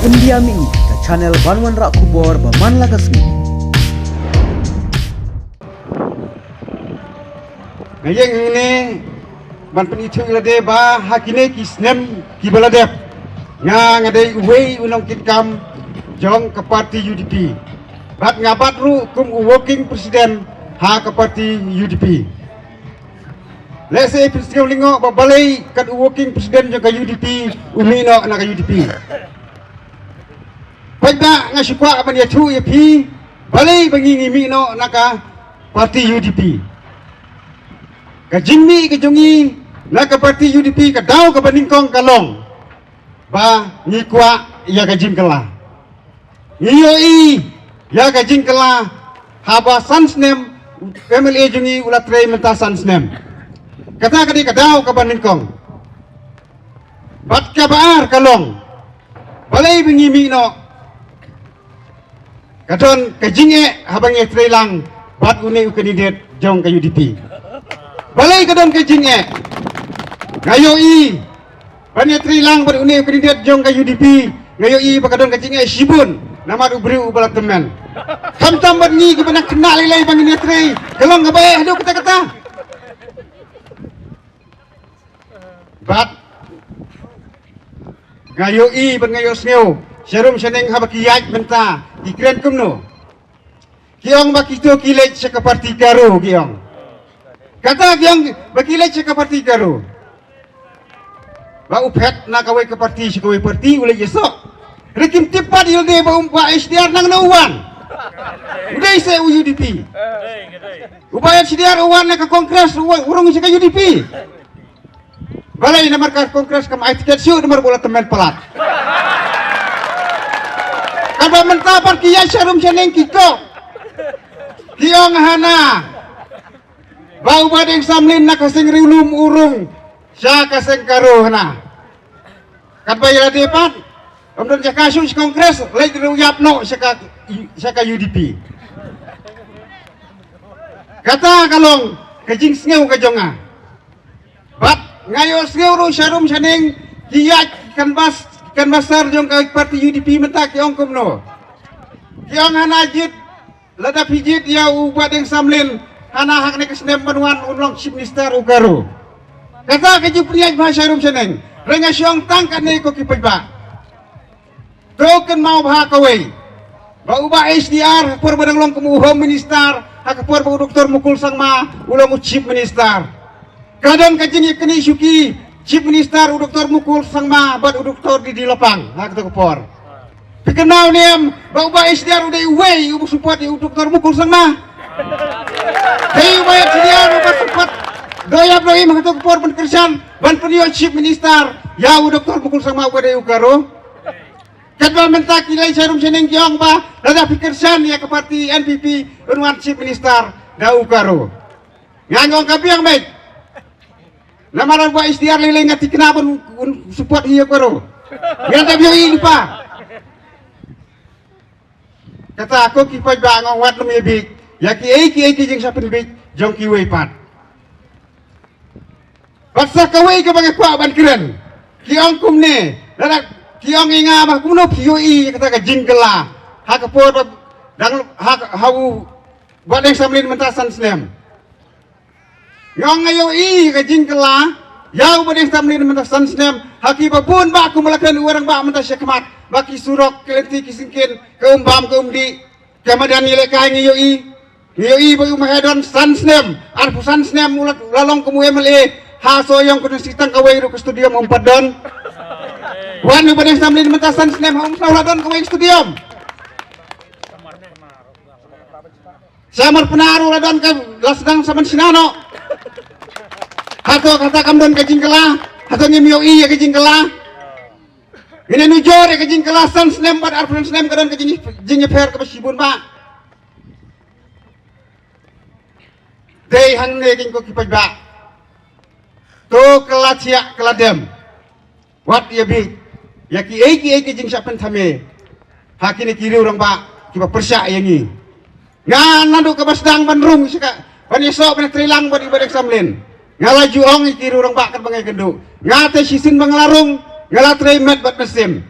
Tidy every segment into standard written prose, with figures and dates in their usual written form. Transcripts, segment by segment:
Pendiam ini ke channel Banwan Rak Kubor Baman Lagasmi. Ngayeng ini ban penithu ilade ba hakine kisnem kibaladep nga ngadai uwei unang kitkam jong ke parti UDP. Bat ngabat ru kum working presiden ha ke parti UDP. Lese presiden lingo babalai kat working presiden jong ke UDP umino na ke UDP. Pagda nga syukwa ban yathu yapi balai bangi ngimino na ka parti UDP. Kajingmi kajongi na ka parti UDP ka daw ka baningkong kalong ba ngikwa ya kajing kala ngiyoi ya kajing kala haba sansnem MLA jongi ulatre menta sansnem kata kadi ka daw ka baningkong bat ka baar kalong balai bingimi no kadon kajinge habang etre lang bat une kandidat jong ka UDP balai kadon kajinge ngayoi banetri lang ber une kandidat jong ka UDP ngayoi bakadon kajinge sibun nama ubri ubalat temen kamtam berni gimana kenal ilai bang netri gelong ngabae aduh kata-kata bat ngayoi ben ngayo sneu serum seneng habakiyat benta ikren kumno kiong bakito kilej sa parti karo kiong kata kiong bakilej sa parti karo ba uphet na kaway ka parti si kaway parti ulay yesok rikim tipat ilde ba umpa SDR nang nauwan uday sa UDP ubayat SDR uwan na ka kongres urong sa ka UDP balay na marka kongres ka maitiket siyo na marbola temen pelat kaba mentapar kiyay serum seneng kiko kiong hana bau badeng samlin na kasing rilum urung siya kasing karo na kabay depan kemudian siya kasus kongres lagi ruyap no siya ka UDP kata kalong kajing sengew kajonga bat ngayo sengew ro serum seneng kiyay kan basar jong ka parti UDP menta kiong kumno kiong hana jit lada pijit ya ubat yang samlin hana hak ne kesnem manuan unlong chief minister ugaro kata kaji priaj bahasa rum seneng renga siong tangkat ne ko kipaiba token mau bah kawai ba uba SDR por badang long kemu home minister hak por ba doktor mukul sangma ulang chief minister kadon kajing ikni syuki chief minister doktor mukul sangma bad doktor di lapang hak to por pikenau nem ba uba SDR udah way ubu support doktor mukul sangma hei uba SDR uba support doyap doi mah to por penkerjaan ban penio chief minister ya doktor mukul sangma uba de ukaro kadwa menta kilai serum seneng kiong ba lada pikerjaan ya ke parti NPP unwan chief minister da ukaro ngangong kapiang baik namaran buat SDR lele ngati kenapa support hiyo karo ngata biyo lupa kata aku kipai bangong wat lemye bik ya ki jeng sapen bik jong kiwe pat paksa kawai ke bagai kwa ban keren kiong kumne lada kiong inga mah kumno kioi kata ka jingkela hak por dang hak hau badeng samlin mentasan snem ngong ngayo ka jingkela yau badeng samlin mentasan snem haki babun ba aku melakukan orang ba mentas kemat baki surok kelenti kisingkin keumbam keumdi kemudian nilai kai ngiyoi bayu mahedon sansnem arpu sansnem ulat lalong kemu MLA haso yang kudu sitang kawai ru ke studio mempadon wan badeng samlin mentas sansnem hom sauladon kawai studio samar penaru ladon ke lasdang saman sinano hato kata kamdon ke jingkela hato ngiyoi ya ke jingkela ini nujor ya kejing kelasan senem bad arpun senem kadang kejing nyeper ke besibun pak dei han ne king ko kipaj ba to kelacia keladem wat ya bi ya ki kejing sapen thame hakine kiri urang ba kiba persya yangi ngan nandu ke basdang bandrung sika ban esok ban trilang bad ibadek samlin ngalaju ong kiri urang ba kat bangai gendu ngate sisin banglarung ngalatre met bat mesim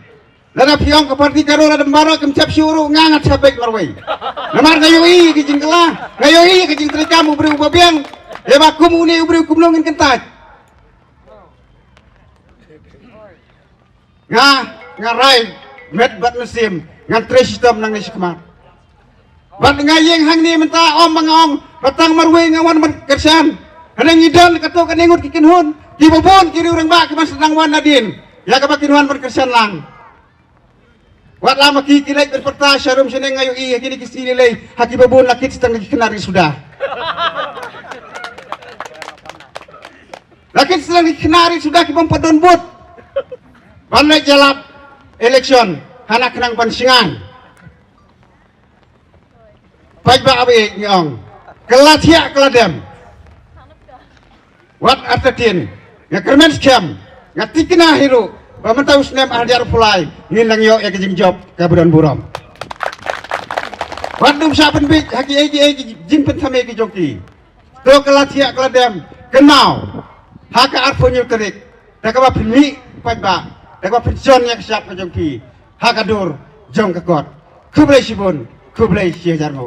Lada piong ke parti karo lada mbaro kemcap syuru ngangat sabek marwai. Namar ngayoi kijing kelah, ngayoi kijing terikam ubri ubabiang. Ya bakum uni ubri kumlongin kentat. Ngarai met bat mesim ngan tre sistem nang nisi kemat. Bat ngayeng hang ni menta om mangong patang marwai ngawan kersan. Hanang idol kato kaningut kikinhun. Kibobon kiri urang ba kimas sedang wan nadin. Ya kapakinhuan berkersan lang. Wat lama kikilay berperta syarum seneng ngayo iya kini kisini lay haki babon lakit setengah kenari sudah. Lakit setengah kenari sudah kibom padon bot. Pandai jalap election hanak kenang pansingan. Baik ba abe nyong. Kelatia keladem. Wat artatin. Ngakermen scam. Ngatikina hiru. Pemerintah usnem ajar pulai ngilang yo ya kejing job kabudan buram. Wadum saben bik haki egi jimpen same egi joki. To kelatia keladem kenau. Haka arpo nyuterik. Dakaba pini pajba. Dakaba pension yang siap ke joki. Haka dur jong kekot. Kublai sibun, kublai siajarmu.